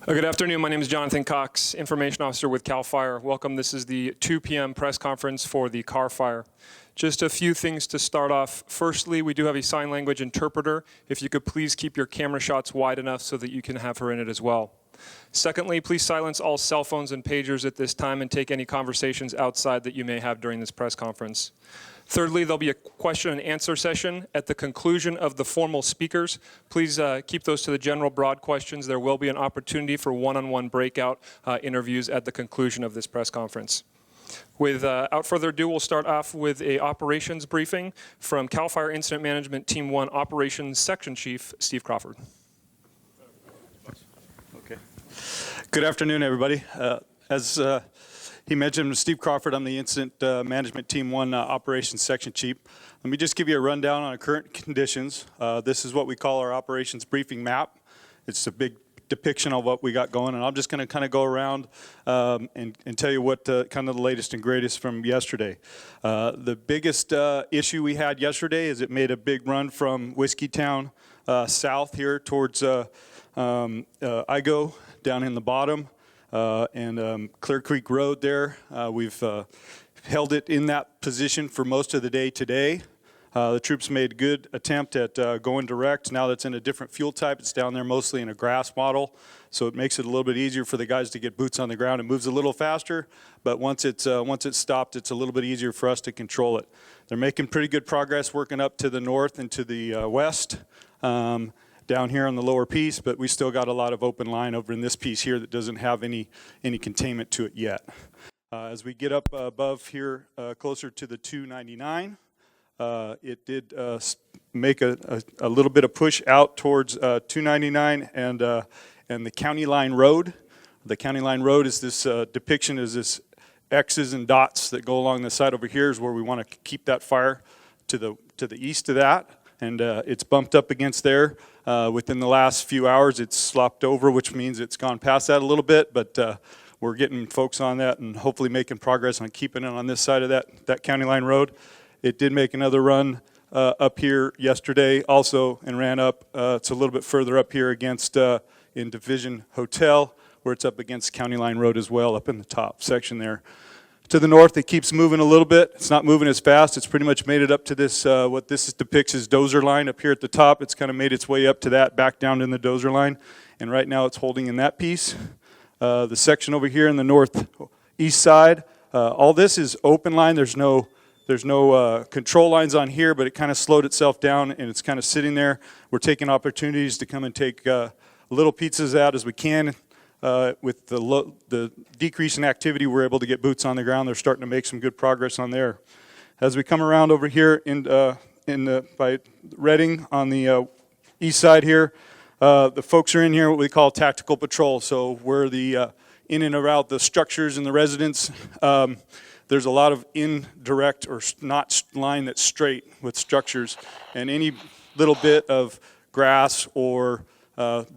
Good afternoon. My name is Jonathan Cox, Information Officer with CAL FIRE. Welcome. This is the 2 p.m. press conference for the Carr fire. Just a few things to start off. Firstly, we do have a sign language interpreter. If you could please keep your camera shots wide enough so that you can have her in it as well. Secondly, please silence all cell phones and pagers at this time and take any conversations outside that you may have during this press conference. Thirdly, there'll be a question and answer session at the conclusion of the formal speakers. Please keep those to the general broad questions. There will be an opportunity for one-on-one breakout interviews at the conclusion of this press conference. Without further ado, we'll start off with an operations briefing from CAL FIRE Incident Management Team 1 Operations Section Chief, Steve Crawford. Okay. Good afternoon, everybody. As he mentioned, Steve Crawford, I'm the Incident Management Team 1 Operations Section Chief. Let me just give you a rundown on current conditions. This is what we call our operations briefing map. It's a big depiction of what we got going, and I'm just going to kind of go around and tell you what kind of the latest and greatest from yesterday. The biggest issue we had yesterday is it made a big run from Whiskeytown south here towards Igo down in the bottom. And Clear Creek Road there. We've held it in that position for most of the day today. The troops made a good attempt at going direct. Now that's in a different fuel type. It's down there mostly in a grass model, so it makes it a little bit easier for the guys to get boots on the ground. It moves a little faster, but once it's stopped, it's a little bit easier for us to control it. They're making pretty good progress working up to the north and to the west. Down here on the lower piece, but we still got a lot of open line over in this piece here that doesn't have any containment to it yet. As we get up above here, closer to the 299, it did make a little bit of push out towards 299 and the County Line Road. The County Line Road is this depiction is this X's and dots that go along the side over here is where we want to keep that fire to the east of that, and it's bumped up against there. Within the last few hours, it's slopped over, which means it's gone past that a little bit, but we're getting folks on that and hopefully making progress on keeping it on this side of that County Line Road. It did make another run up here yesterday also and ran up. It's a little bit further up here against in Division Hotel, where it's up against County Line Road as well, up in the top section there. To the north, it keeps moving a little bit. It's not moving as fast. It's pretty much made it up to this, what this depicts as dozer line up here at the top. It's kind of made its way up to that, back down in the dozer line. And right now it's holding in that piece. The section over here in the northeast side, all this is open line. There's no control lines on here, but it kind of slowed itself down and it's kind of sitting there. We're taking opportunities to come and take little pieces out as we can. With the decrease in activity, we're able to get boots on the ground. They're starting to make some good progress on there. As we come around over here by Reading on the east side here, the folks are in here what we call tactical patrol. So we're in and around the structures and the residents. There's a lot of indirect or not line that's straight with structures, and any little bit of grass or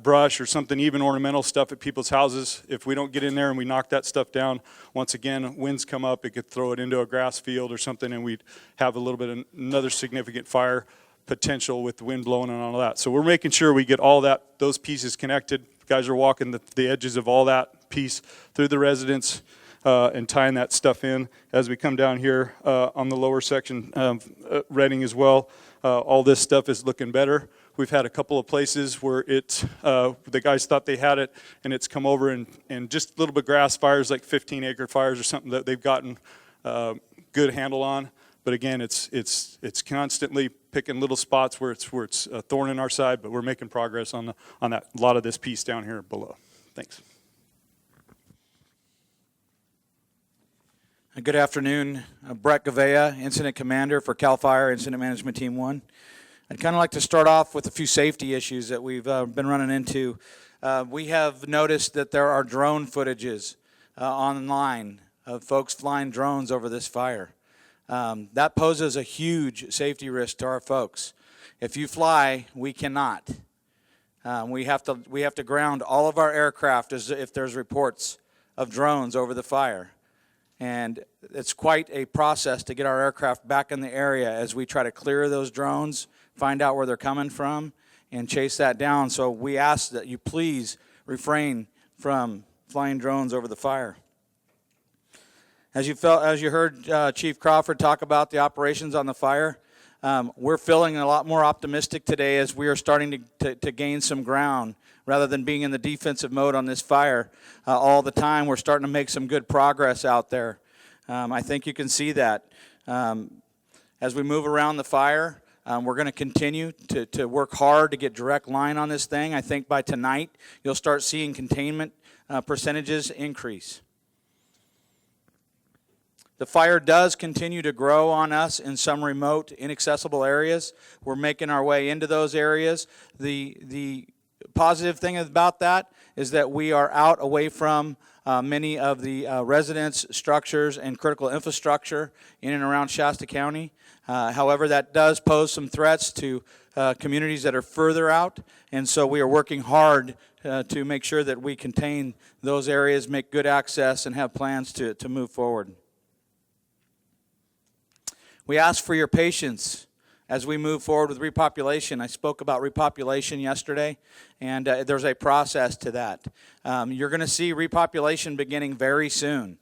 brush or something, even ornamental stuff at people's houses. If we don't get in there and we knock that stuff down, once again, winds come up, it could throw it into a grass field or something, and we'd have a little bit of another significant fire potential with the wind blowing and all that. So we're making sure we get all those pieces connected. Guys are walking the edges of all that piece through the residence and tying that stuff in. As we come down here on the lower section of Reading as well, all this stuff is looking better. We've had a couple of places where the guys thought they had it, and it's come over and just a little bit grass fires, like 15-acre fires or something that they've gotten good handle on. But again, it's constantly picking little spots where it's a thorn in our side, but we're making progress on that. A lot of this piece down here below. Thanks. Good afternoon. Brett Gavea, Incident Commander for CAL FIRE Incident Management Team 1. I'd kind of like to start off with a few safety issues that we've been running into. We have noticed that there are drone footages online of folks flying drones over this fire. That poses a huge safety risk to our folks. If you fly, we cannot. We have to ground all of our aircraft as if there's reports of drones over the fire. And it's quite a process to get our aircraft back in the area as we try to clear those drones, find out where they're coming from, and chase that down. So we ask that you please refrain from flying drones over the fire. As you heard Chief Crawford talk about the operations on the fire, we're feeling a lot more optimistic today as we are starting to gain some ground. Rather than being in the defensive mode on this fire all the time, we're starting to make some good progress out there. I think you can see that. As we move around the fire, we're going to continue to work hard to get direct line on this thing. I think by tonight, you'll start seeing containment percentages increase. The fire does continue to grow on us in some remote, inaccessible areas. We're making our way into those areas. The positive thing about that is that we are out away from many of the residence structures and critical infrastructure in and around Shasta County. However, that does pose some threats to communities that are further out, and so we are working hard to make sure that we contain those areas, make good access, and have plans to move forward. We ask for your patience as we move forward with repopulation. I spoke about repopulation yesterday, and there's a process to that. You're going to see repopulation beginning very soon.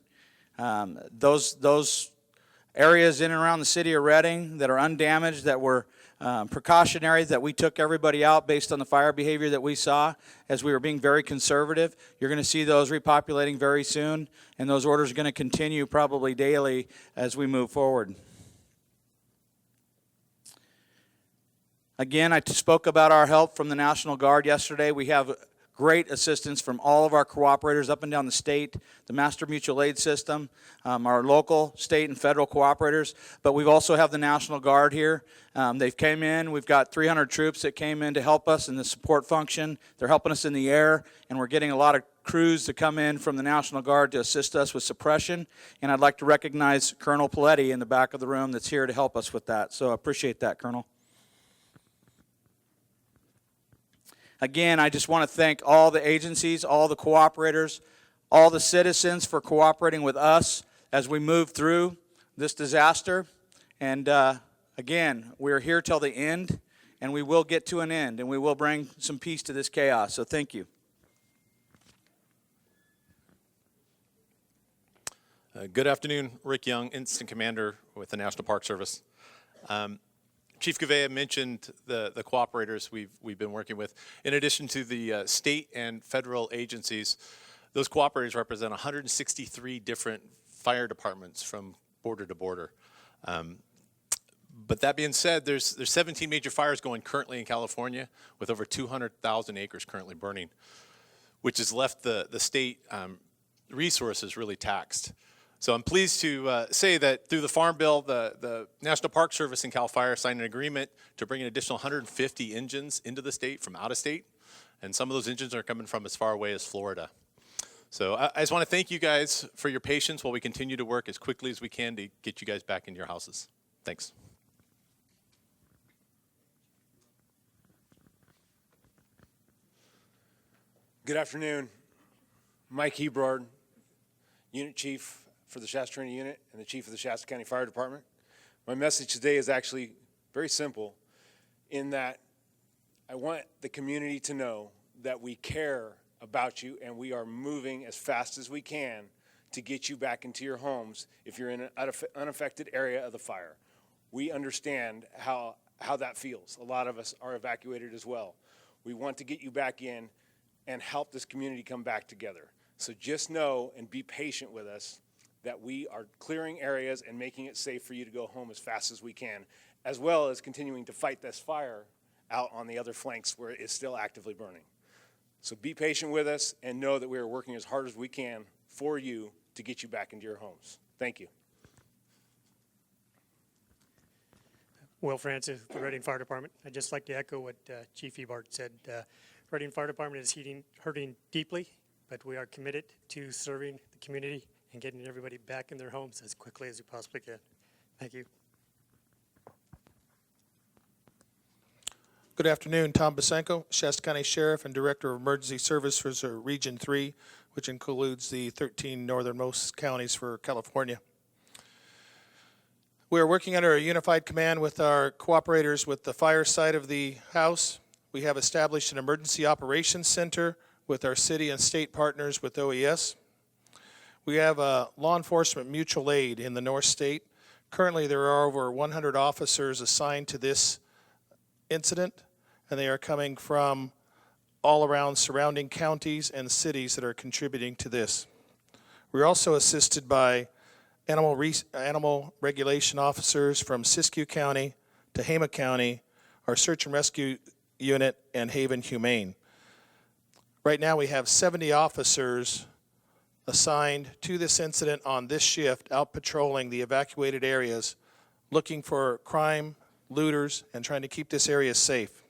Those areas in and around the city of Reading that are undamaged, that were precautionary, that we took everybody out based on the fire behavior that we saw as we were being very conservative, you're going to see those repopulating very soon, and those orders are going to continue probably daily as we move forward. Again, I spoke about our help from the National Guard yesterday. We have great assistance from all of our cooperators up and down the state, the Master Mutual Aid System, our local, state, and federal cooperators. But we also have the National Guard here. They've came in. We've got 300 troops that came in to help us in the support function. They're helping us in the air, and we're getting a lot of crews to come in from the National Guard to assist us with suppression. And I'd like to recognize Colonel Paletti in the back of the room that's here to help us with that. So I appreciate that, Colonel. Again, I just want to thank all the agencies, all the cooperators, all the citizens for cooperating with us as we move through this disaster. And again, we're here till the end, and we will get to an end, and we will bring some peace to this chaos. So thank you. Good afternoon, Rick Young, Instant Commander with the National Park Service. Chief Gavea mentioned the cooperators we've been working with. In addition to the state and federal agencies, those cooperators represent 163 different fire departments from border to border. But that being said, there's 17 major fires going currently in California with over 200,000 acres currently burning, which has left the state resources really taxed. So I'm pleased to say that through the Farm Bill, the National Park Service and CAL FIRE signed an agreement to bring an additional 150 engines into the state from out of state. And some of those engines are coming from as far away as Florida. So I just want to thank you guys for your patience while we continue to work as quickly as we can to get you guys back into your houses. Thanks. Good afternoon. Mike Hebrard, Unit Chief for the Shasta Training Unit and the Chief of the Shasta County Fire Department. My message today is actually very simple in that I want the community to know that we care about you and we are moving as fast as we can to get you back into your homes if you're in an unaffected area of the fire. We understand how that feels. A lot of us are evacuated as well. We want to get you back in and help this community come back together. So just know and be patient with us that we are clearing areas and making it safe for you to go home as fast as we can, as well as continuing to fight this fire out on the other flanks where it is still actively burning. So be patient with us and know that we are working as hard as we can for you to get you back into your homes. Thank you. Will Francis, the Reading Fire Department. I'd just like to echo what Chief Ebart said. Reading Fire Department is hurting deeply, but we are committed to serving the community and getting everybody back in their homes as quickly as we possibly can. Thank you. Good afternoon, Tom Basenko, Shasta County Sheriff and Director of Emergency Services for Region 3, which includes the 13 northernmost counties for California. We are working under a unified command with our cooperators with the fire side of the house. We have established an emergency operations center with our city and state partners with OES. We have law enforcement mutual aid in the North State. Currently, there are over 100 officers assigned to this incident, and they are coming from all around surrounding counties and cities that are contributing to this. We're also assisted by animal regulation officers from Siskiyou County, Tehama County, our search and rescue unit, and Haven Humane. Right now we have 70 officers assigned to this incident on this shift, out patrolling the evacuated areas, looking for crime, looters, and trying to keep this area safe.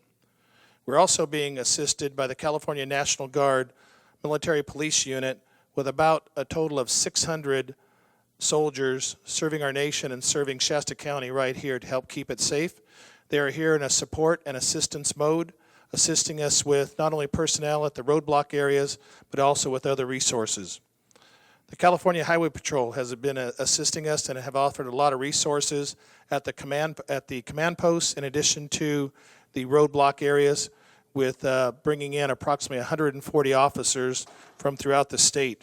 We're also being assisted by the California National Guard Military Police Unit with about a total of 600 soldiers serving our nation and serving Shasta County right here to help keep it safe. They are here in a support and assistance mode, assisting us with not only personnel at the roadblock areas, but also with other resources. The California Highway Patrol has been assisting us and have offered a lot of resources at the command posts, in addition to the roadblock areas, with bringing in approximately 140 officers from throughout the state.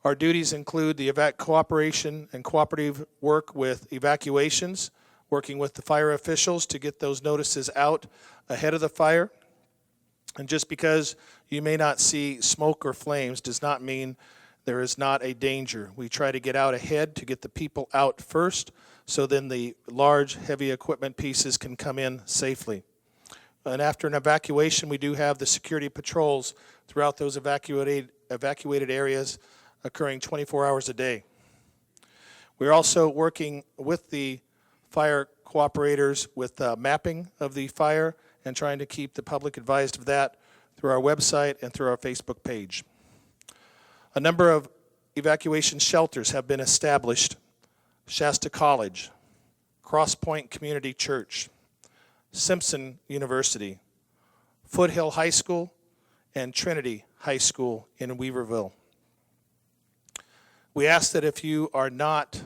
Our duties include the cooperation and cooperative work with evacuations, working with the fire officials to get those notices out ahead of the fire. And just because you may not see smoke or flames does not mean there is not a danger. We try to get out ahead to get the people out first, so then the large, heavy equipment pieces can come in safely. And after an evacuation, we do have the security patrols throughout those evacuated areas occurring 24 hours a day. We're also working with the fire cooperators with mapping of the fire and trying to keep the public advised of that through our website and through our Facebook page. A number of evacuation shelters have been established: Shasta College, Cross Point Community Church, Simpson University, Foothill High School, and Trinity High School in Weaverville. We ask that if you are not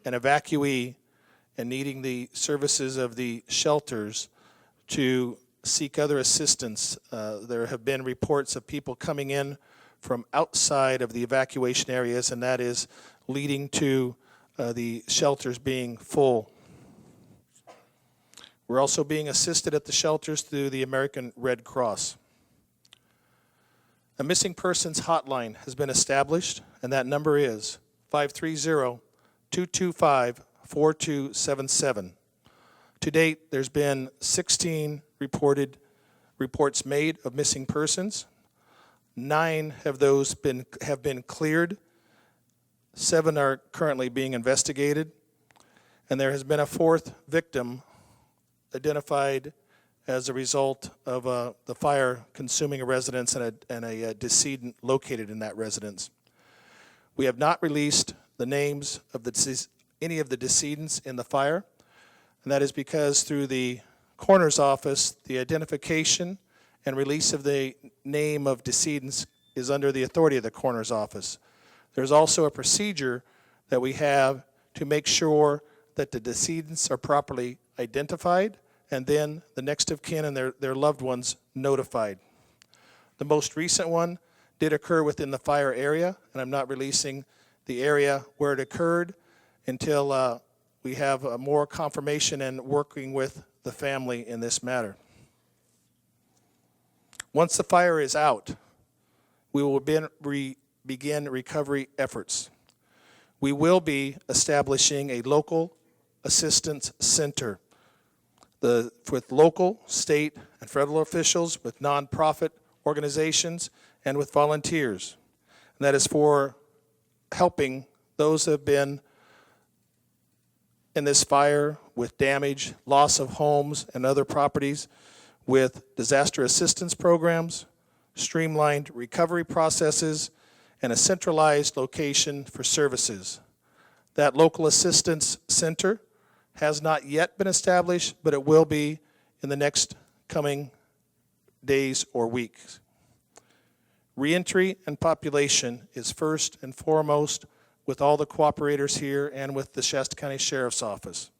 an evacuee and needing the services of the shelters, to seek other assistance. There have been reports of people coming in from outside of the evacuation areas, and that is leading to the shelters being full. We're also being assisted at the shelters through the American Red Cross. A missing persons hotline has been established, and that number is 530-225-4277. To date, there's been 16 reports made of missing persons. 9 of those have been cleared. 7 are currently being investigated, and there has been a 4th victim identified as a result of the fire consuming a residence and a decedent located in that residence. We have not released the names of any of the decedents in the fire, and that is because through the coroner's office, the identification and release of the name of decedents is under the authority of the coroner's office. There's also a procedure that we have to make sure that the decedents are properly identified, and then the next of kin and their loved ones notified. The most recent one did occur within the fire area, and I'm not releasing the area where it occurred until we have more confirmation and working with the family in this matter. Once the fire is out, we will begin recovery efforts. We will be establishing a local assistance center with local, state, and federal officials, with nonprofit organizations, and with volunteers. And that is for helping those who have been in this fire with damage, loss of homes and other properties, with disaster assistance programs, streamlined recovery processes, and a centralized location for services. That local assistance center has not yet been established, but it will be in the next coming days or weeks. Reentry and population is first and foremost with all the cooperators here and with the Shasta County Sheriff's Office.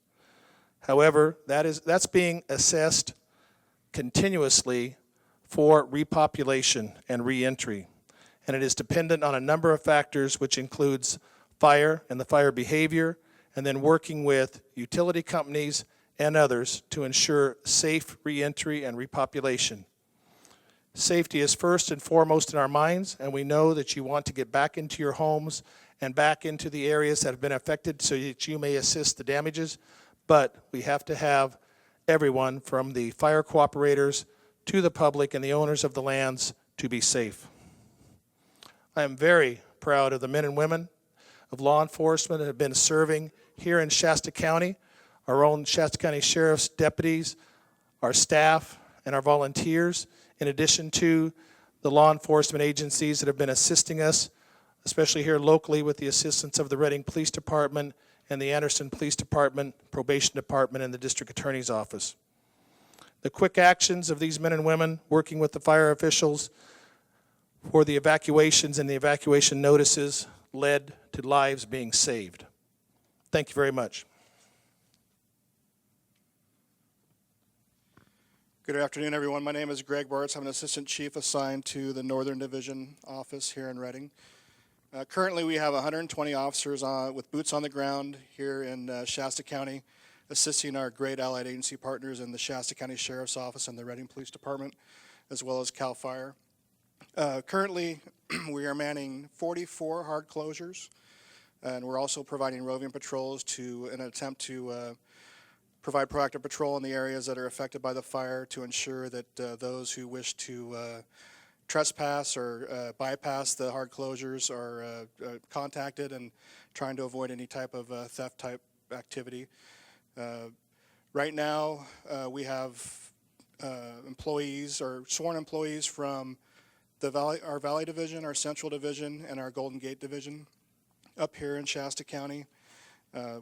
However, that's being assessed continuously for repopulation and reentry. And it is dependent on a number of factors, which includes fire and the fire behavior, and then working with utility companies and others to ensure safe reentry and repopulation. Safety is first and foremost in our minds, and we know that you want to get back into your homes and back into the areas that have been affected so that you may assist the damages, but we have to have everyone from the fire cooperators to the public and the owners of the lands to be safe. I am very proud of the men and women of law enforcement that have been serving here in Shasta County, our own Shasta County Sheriff's deputies, our staff, and our volunteers, in addition to the law enforcement agencies that have been assisting us, especially here locally with the assistance of the Reading Police Department and the Anderson Police Department, Probation Department, and the District Attorney's Office. The quick actions of these men and women working with the fire officials for the evacuations and the evacuation notices led to lives being saved. Thank you very much. Good afternoon, everyone. My name is Greg Bartz. I'm an assistant chief assigned to the Northern Division office here in Reading. Currently, we have 120 officers with boots on the ground here in Shasta County, assisting our great allied agency partners in the Shasta County Sheriff's Office and the Reading Police Department, as well as CAL FIRE. Currently, we are manning 44 hard closures, and we're also providing roving patrols in an attempt to provide proactive patrol in the areas that are affected by the fire to ensure that those who wish to trespass or bypass the hard closures are contacted, and trying to avoid any type of theft type activity. Right now, we have employees or sworn employees from our Valley Division, our Central Division, and our Golden Gate Division up here in Shasta County.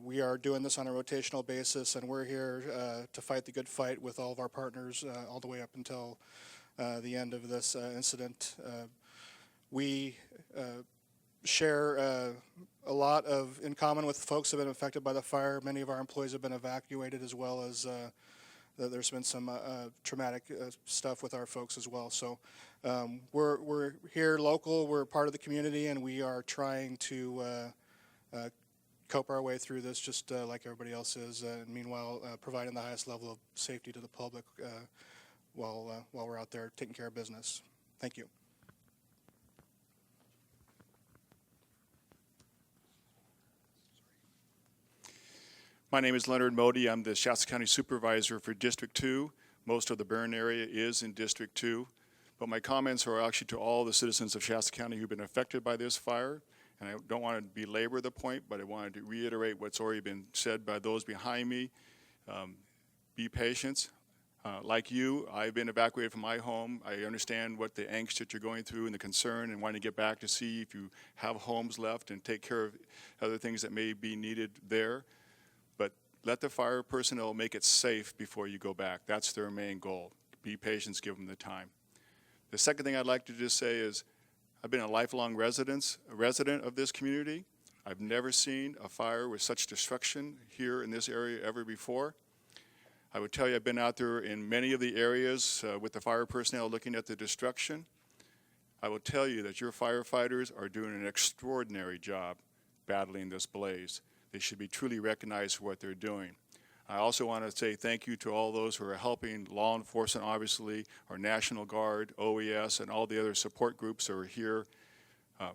We are doing this on a rotational basis, and we're here to fight the good fight with all of our partners all the way up until the end of this incident. We share a lot in common with folks who have been affected by the fire. Many of our employees have been evacuated, as well as there's been some traumatic stuff with our folks as well. So we're here local, we're part of the community, and we are trying to cope our way through this just like everybody else is, and meanwhile providing the highest level of safety to the public while we're out there taking care of business. Thank you. My name is Leonard Modi. I'm the Shasta County Supervisor for District 2. Most of the burn area is in District 2. But my comments are actually to all the citizens of Shasta County who've been affected by this fire. And I don't want to belabor the point, but I wanted to reiterate what's already been said by those behind me. Be patient. Like you, I've been evacuated from my home. I understand what the angst that you're going through and the concern and wanting to get back to see if you have homes left and take care of other things that may be needed there. But let the fire personnel make it safe before you go back. That's their main goal. Be patient, give them the time. The second thing I'd like to just say is I've been a lifelong resident of this community. I've never seen a fire with such destruction here in this area ever before. I would tell you I've been out there in many of the areas with the fire personnel looking at the destruction. I will tell you that your firefighters are doing an extraordinary job battling this blaze. They should be truly recognized for what they're doing. I also want to say thank you to all those who are helping law enforcement, obviously, our National Guard, OES, and all the other support groups that are here.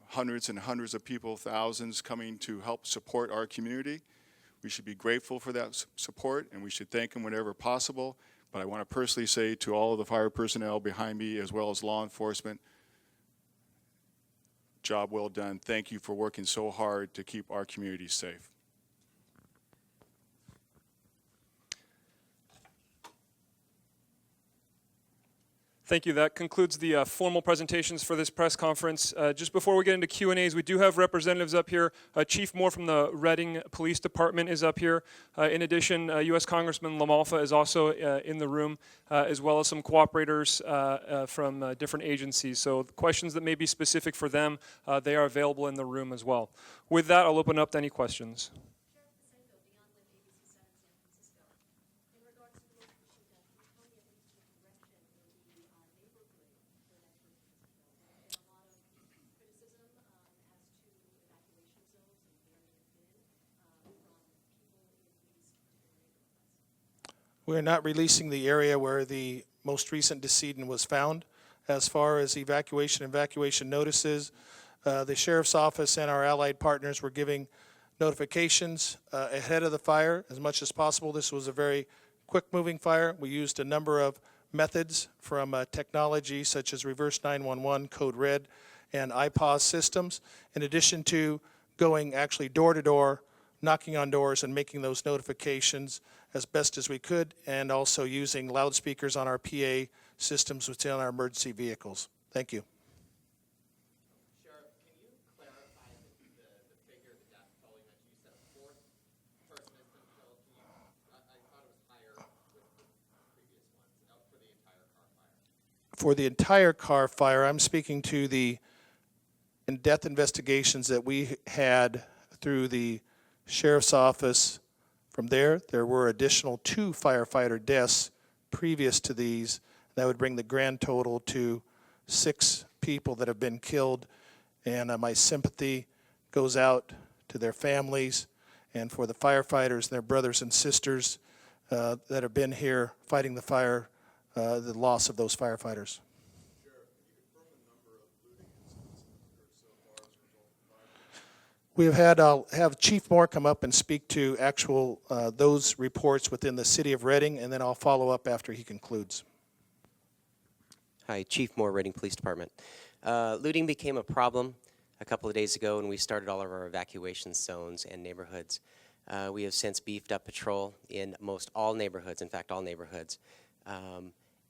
Hundreds and hundreds of people, thousands coming to help support our community. We should be grateful for that support, and we should thank them whenever possible. But I want to personally say to all of the fire personnel behind me, as well as law enforcement, job well done. Thank you for working so hard to keep our community safe. Thank you. That concludes the formal presentations for this press conference. Just before we get into Q&As, we do have representatives up here. Chief Moore from the Reading Police Department is up here. In addition, U.S. Congressman LaMalfa is also in the room, as well as some cooperators from different agencies. So questions that may be specific for them, they are available in the room as well. With that, I'll open up to any questions. We're not releasing the area where the most recent decedent was found. As far as evacuation notices, the Sheriff's Office and our allied partners were giving notifications ahead of the fire as much as possible. This was a very quick-moving fire. We used a number of methods from technology such as reverse 911, code red, and iPause systems, in addition to going actually door to door, knocking on doors and making those notifications as best as we could, and also using loudspeakers on our PA systems within our emergency vehicles. Thank you. Sheriff, can you clarify the figure of the death toll? You mentioned you said a fourth person has been killed. I thought it was higher with the previous ones for the entire Carr fire. For the entire Carr fire, I'm speaking to the in-depth investigations that we had through the Sheriff's Office. From there were additional 2 firefighter deaths previous to these. That would bring the grand total to 6 people that have been killed. And my sympathy goes out to their families and for the firefighters and their brothers and sisters that have been here fighting the fire, the loss of those firefighters. We have had, I'll have Chief Moore come up and speak to actual, those reports within the city of Reading, and then I'll follow up after he concludes. Hi, Chief Moore, Reading Police Department. Looting became a problem a couple of days ago when we started all of our evacuation zones and neighborhoods. We have since beefed up patrol in most all neighborhoods, in fact all neighborhoods.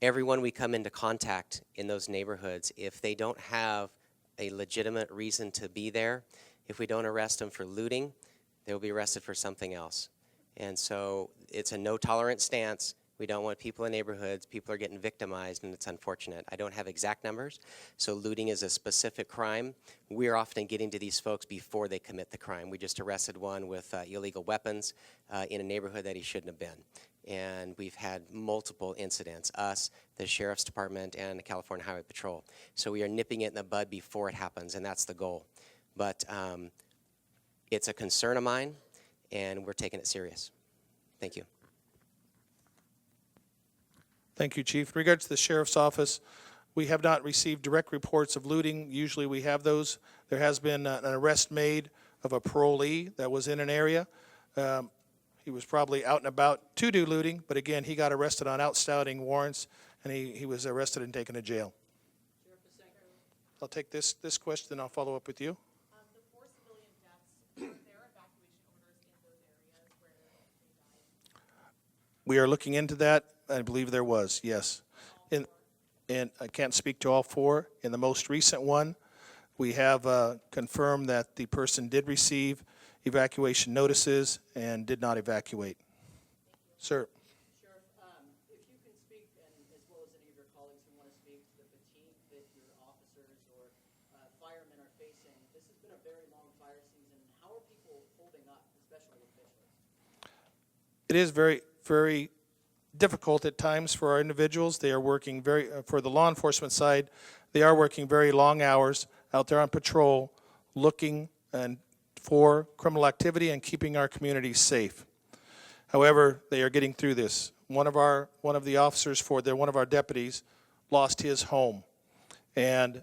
Everyone we come into contact in those neighborhoods, if they don't have a legitimate reason to be there, if we don't arrest them for looting, they will be arrested for something else. And so it's a no-tolerance stance. We don't want people in neighborhoods. People are getting victimized, and it's unfortunate. I don't have exact numbers, so looting is a specific crime. We're often getting to these folks before they commit the crime. We just arrested one with illegal weapons in a neighborhood that he shouldn't have been. And we've had multiple incidents, us, the Sheriff's Department, and the California Highway Patrol. So we are nipping it in the bud before it happens, and that's the goal. But it's a concern of mine, and we're taking it serious. Thank you. Thank you, Chief. In regards to the Sheriff's Office, we have not received direct reports of looting. Usually we have those. There has been an arrest made of a parolee that was in an area. He was probably out and about to do looting, but again, he got arrested on outstanding warrants, and he was arrested and taken to jail. I'll take this question, then I'll follow up with you. The 4 civilian deaths, were there evacuation orders in those areas where they died? We are looking into that. I believe there was, yes. And I can't speak to all 4. In the most recent one, we have confirmed that the person did receive evacuation notices and did not evacuate. Sir. Sheriff, if you can speak, and as well as any of your colleagues who want to speak to the fatigue that your officers or firemen are facing, this has been a very long fire season. How are people holding up, especially officials? It is very, very difficult at times for our individuals. They are working for the law enforcement side, they are working very long hours out there on patrol, looking and for criminal activity and keeping our communities safe. However, they are getting through this. One of the officers one of our deputies lost his home, and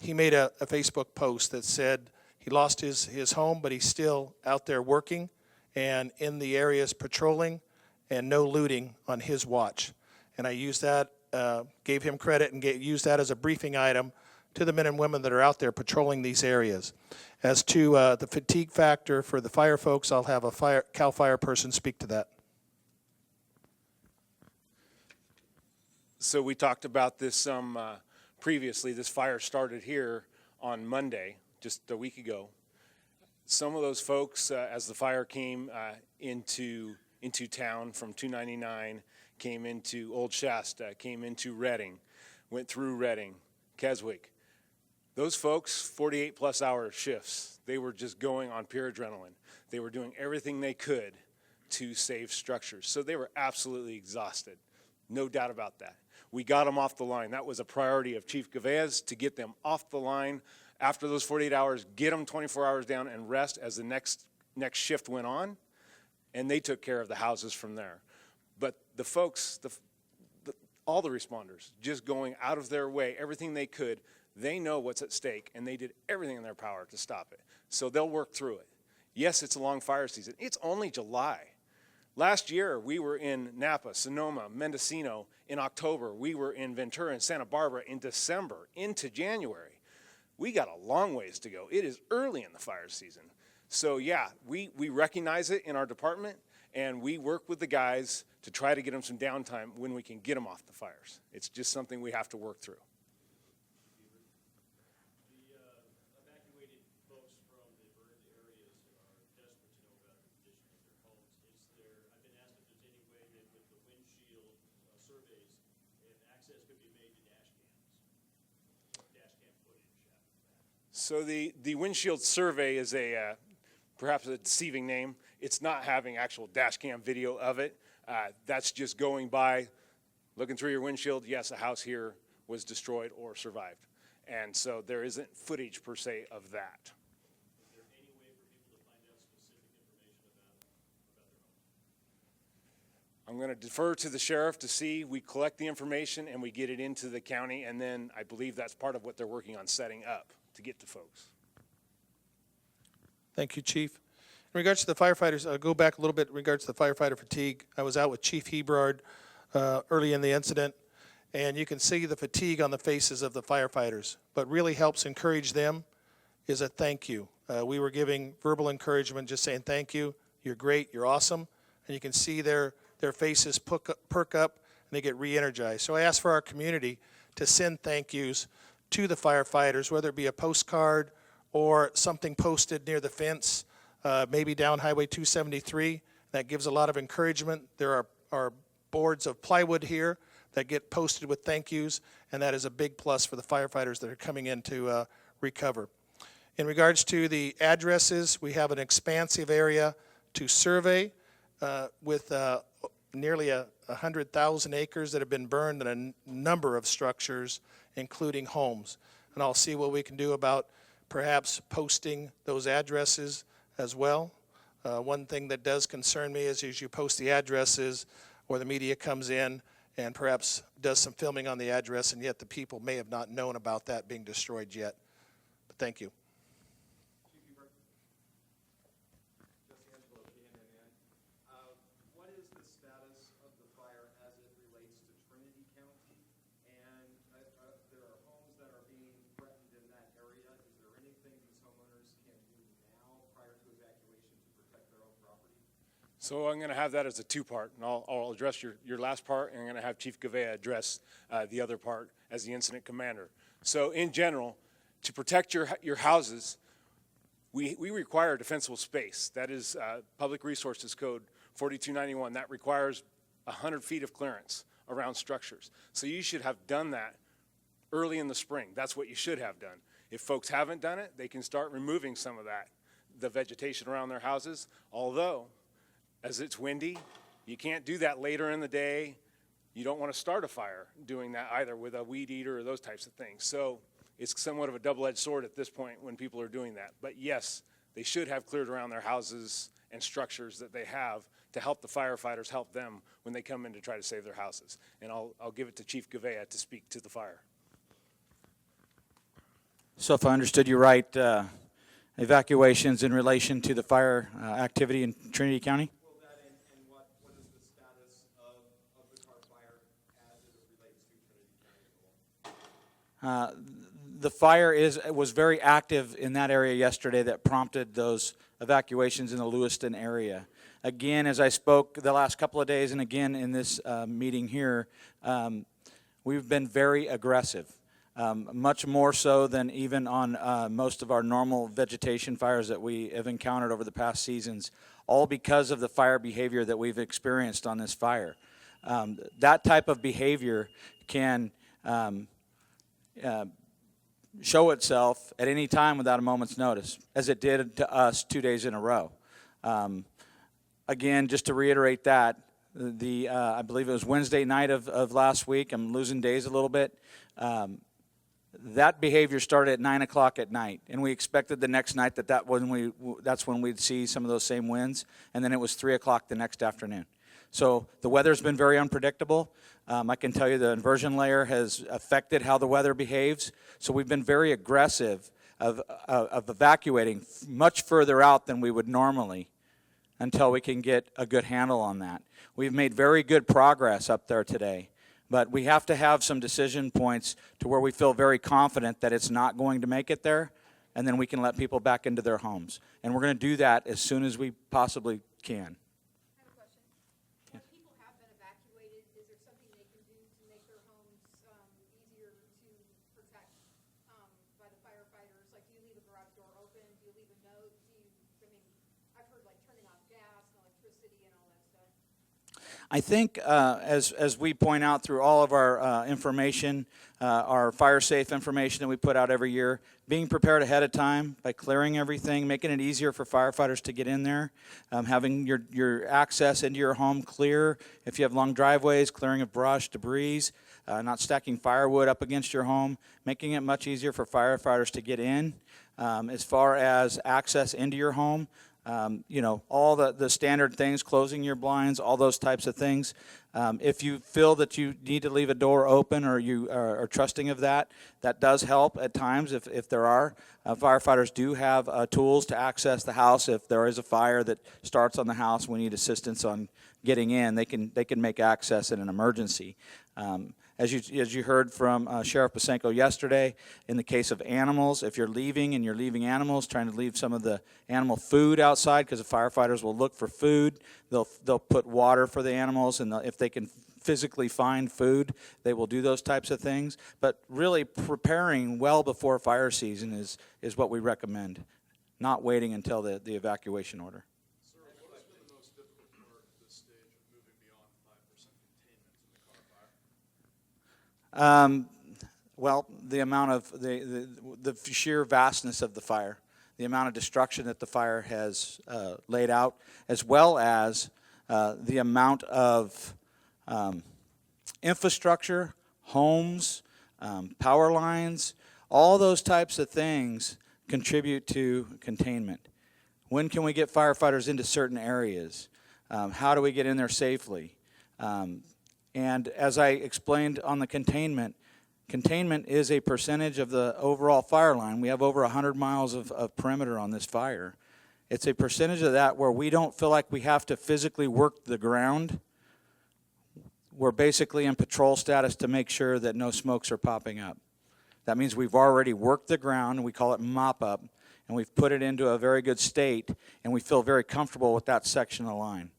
he made a Facebook post that said he lost his home, but he's still out there working and in the areas patrolling, and no looting on his watch. And I used that, gave him credit, and used that as a briefing item to the men and women that are out there patrolling these areas. As to the fatigue factor for the fire folks, I'll have a CAL FIRE person speak to that. So we talked about this previously. This fire started here on Monday, just a week ago. Some of those folks, as the fire came into town from 299, came into Old Shasta, came into Reading, went through Reading, Keswick. Those folks, 48-plus hour shifts, they were just going on pure adrenaline. They were doing everything they could to save structures. So they were absolutely exhausted, no doubt about that. We got them off the line. That was a priority of Chief Gavea's, to get them off the line after those 48 hours, get them 24 hours down and rest as the next shift went on, and they took care of the houses from there. But the folks, all the responders, just going out of their way, everything they could, they know what's at stake, and they did everything in their power to stop it. So they'll work through it. Yes, it's a long fire season. It's only July. Last year, we were in Napa, Sonoma, Mendocino in October. We were in Ventura and Santa Barbara in December into January. We got a long ways to go. It is early in the fire season. So yeah, we recognize it in our department, and we work with the guys to try to get them some downtime when we can get them off the fires. It's just something we have to work through. The evacuated folks from the burned areas are desperate to know about the condition of their homes. I've been asked if there's any way that with the windshield surveys, if access could be made to dash cam footage after that. So the windshield survey is perhaps a deceiving name. It's not having actual dash cam video of it. That's just going by, looking through your windshield, yes, a house here was destroyed or survived. And so there isn't footage per se of that. Is there any way for people to find out specific information about their homes? I'm going to defer to the sheriff to see. We collect the information and we get it into the county, and then I believe that's part of what they're working on setting up to get to folks. Thank you, Chief. In regards to the firefighters, I'll go back a little bit in regards to the firefighter fatigue. I was out with Chief Hebrard early in the incident, and you can see the fatigue on the faces of the firefighters. What really helps encourage them is a thank you. We were giving verbal encouragement, just saying thank you, you're great, you're awesome, and you can see their faces perk up and they get re-energized. So I asked for our community to send thank yous to the firefighters, whether it be a postcard or something posted near the fence, maybe down Highway 273. That gives a lot of encouragement. There are boards of plywood here that get posted with thank yous, and that is a big plus for the firefighters that are coming in to recover. In regards to the addresses, we have an expansive area to survey with nearly 100,000 acres that have been burned and a number of structures, including homes. And I'll see what we can do about perhaps posting those addresses as well. One thing that does concern me is as you post the addresses or the media comes in and perhaps does some filming on the address, and yet the people may have not known about that being destroyed yet. But thank you. What is the status of the fire as it relates to Trinity County? And there are homes that are being threatened in that area. Is there anything these homeowners can do now prior to evacuation to protect their own property? So I'm going to have that as a two-part, and I'll address your last part, and I'm going to have Chief Gavea address the other part as the incident commander. So in general, to protect your houses, we require defensible space. That is Public Resources Code 4291. That requires 100 feet of clearance around structures. So you should have done that early in the spring. That's what you should have done. If folks haven't done it, they can start removing some of the vegetation around their houses, although as it's windy, you can't do that later in the day. You don't want to start a fire doing that either with a weed eater or those types of things. So it's somewhat of a double-edged sword at this point when people are doing that. But yes, they should have cleared around their houses and structures that they have to help the firefighters help them when they come in to try to save their houses. And I'll give it to Chief Gavea to speak to the fire. So if I understood you right, evacuations in relation to the fire activity in Trinity County? Well, that and what is the status of the Carr fire as it relates to Trinity County? The fire was very active in that area yesterday that prompted those evacuations in the Lewiston area. Again, as I spoke the last couple of days and again in this meeting here, we've been very aggressive, much more so than even on most of our normal vegetation fires that we have encountered over the past seasons, all because of the fire behavior that we've experienced on this fire. That type of behavior can show itself at any time without a moment's notice, as it did to us 2 days in a row. Again, just to reiterate that, I believe it was Wednesday night of last week, I'm losing days a little bit, that behavior started at 9 o'clock at night, and we expected the next night that's when we'd see some of those same winds, and then it was 3 o'clock the next afternoon. So the weather's been very unpredictable. I can tell you the inversion layer has affected how the weather behaves. So we've been very aggressive of evacuating much further out than we would normally until we can get a good handle on that. We've made very good progress up there today, but we have to have some decision points to where we feel very confident that it's not going to make it there, and then we can let people back into their homes. And we're going to do that as soon as we possibly can. I have a question. When people have been evacuated, is there something they can do to make their homes easier to protect by the firefighters? Like, do you leave a garage door open? Do you leave a note? I've heard like turning off gas and electricity and all that stuff. I think as we point out through all of our information, our fire safe information that we put out every year, being prepared ahead of time by clearing everything, making it easier for firefighters to get in there, having your access into your home clear. If you have long driveways, clearing of brush, debris, not stacking firewood up against your home, making it much easier for firefighters to get in. As far as access into your home, all the standard things, closing your blinds, all those types of things. If you feel that you need to leave a door open or you are trusting of that, that does help at times if there are. Firefighters do have tools to access the house. If there is a fire that starts on the house, we need assistance on getting in. They can make access in an emergency. As you heard from Sheriff Pasenko yesterday, in the case of animals, if you're leaving and you're leaving animals, trying to leave some of the animal food outside, because the firefighters will look for food. They'll put water for the animals, and if they can physically find food, they will do those types of things. But really preparing well before fire season is what we recommend, not waiting until the evacuation order. Well, the amount of the sheer vastness of the fire, the amount of destruction that the fire has laid out, as well as the amount of infrastructure, homes, power lines, all those types of things contribute to containment. When can we get firefighters into certain areas? How do we get in there safely? And as I explained on the containment is a percentage of the overall fire line. We have over 100 miles of perimeter on this fire. It's a percentage of that where we don't feel like we have to physically work the ground. We're basically in patrol status to make sure that no smokes are popping up. That means we've already worked the ground, and we call it mop up, and we've put it into a very good state, and we feel very comfortable with that section of the line.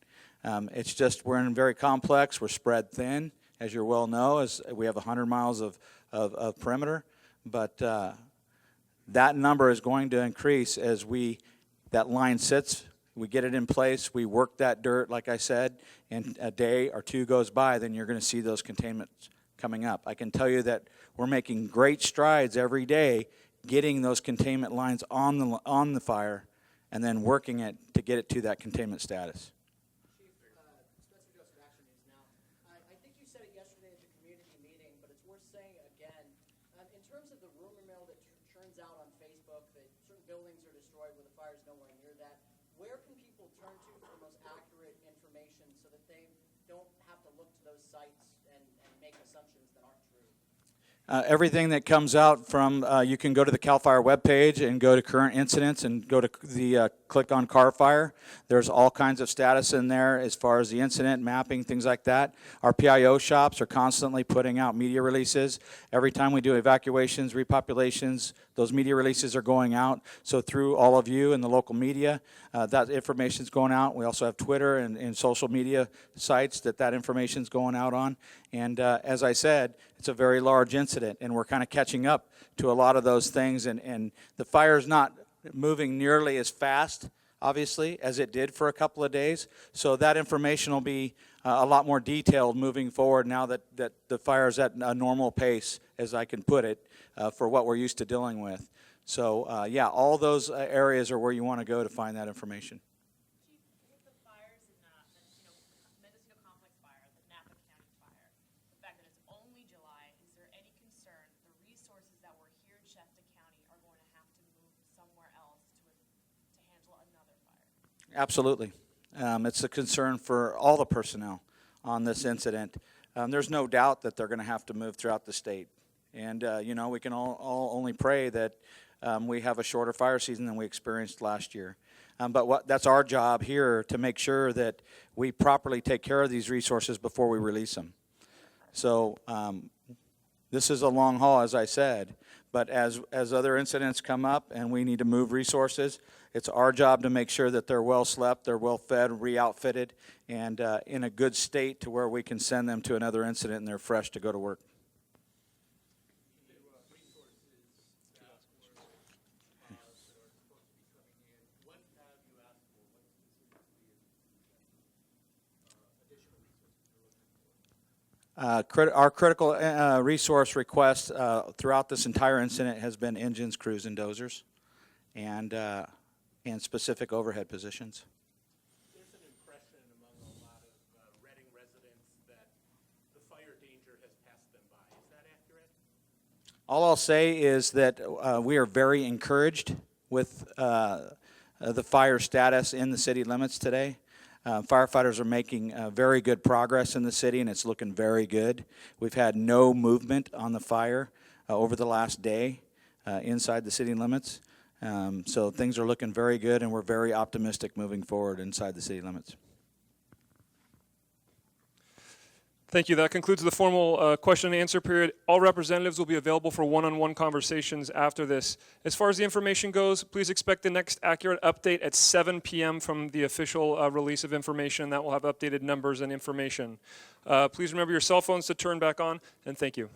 It's just we're in very complex. We're spread thin, as you well know, as we have 100 miles of perimeter. But that number is going to increase as that line sits. We get it in place. We work that dirt, like I said, and a day or two goes by, then you're going to see those containments coming up. I can tell you that we're making great strides every day getting those containment lines on the fire and then working it to get it to that containment status. Where can people turn to for the most accurate information so that they don't have to look to those sites and make assumptions that aren't true? Everything that comes out from, you can go to the CAL FIRE webpage and go to current incidents and go to the click on Carr Fire. There's all kinds of status in there as far as the incident, mapping, things like that. Our PIO shops are constantly putting out media releases. Every time we do evacuations, repopulations, those media releases are going out. So through all of you and the local media, that information is going out. We also have Twitter and social media sites that information is going out on. And as I said, it's a very large incident, and we're kind of catching up to a lot of those things. And the fire's not moving nearly as fast, obviously, as it did for a couple of days. So that information will be a lot more detailed moving forward now that the fire is at a normal pace, as I can put it, for what we're used to dealing with. So, yeah, all those areas are where you want to go to find that information. Chief, with the fires in Mendocino Complex Fire, the Napa County Fire, the fact that it's only July, is there any concern the resources that were here in Shasta County are going to have to move somewhere else to handle another fire? Absolutely. It's a concern for all the personnel. on this incident, there's no doubt that they're going to have to move throughout the state. And, we can all only pray that we have a shorter fire season than we experienced last year. But that's our job here, to make sure that we properly take care of these resources before we release them. So this is a long haul, as I said. But as other incidents come up and we need to move resources, it's our job to make sure that they're well slept, they're well fed, re-outfitted, and in a good state to where we can send them to another incident and they're fresh to go to work. Our critical resource request throughout this entire incident has been engines, crews, and dozers, and specific overhead positions. There's an impression among a lot of Reading residents that the fire danger has passed them by. Is that accurate? All I'll say is that we are very encouraged with the fire status in the city limits today. Firefighters are making very good progress in the city, and it's looking very good. We've had no movement on the fire over the last day inside the city limits. So things are looking very good, and we're very optimistic moving forward inside the city limits. Thank you. That concludes the formal question and answer period. All representatives will be available for one-on-one conversations after this. As far as the information goes, please expect the next accurate update at 7 p.m. from the official release of information. That will have updated numbers and information. Please remember your cell phones to turn back on, and thank you.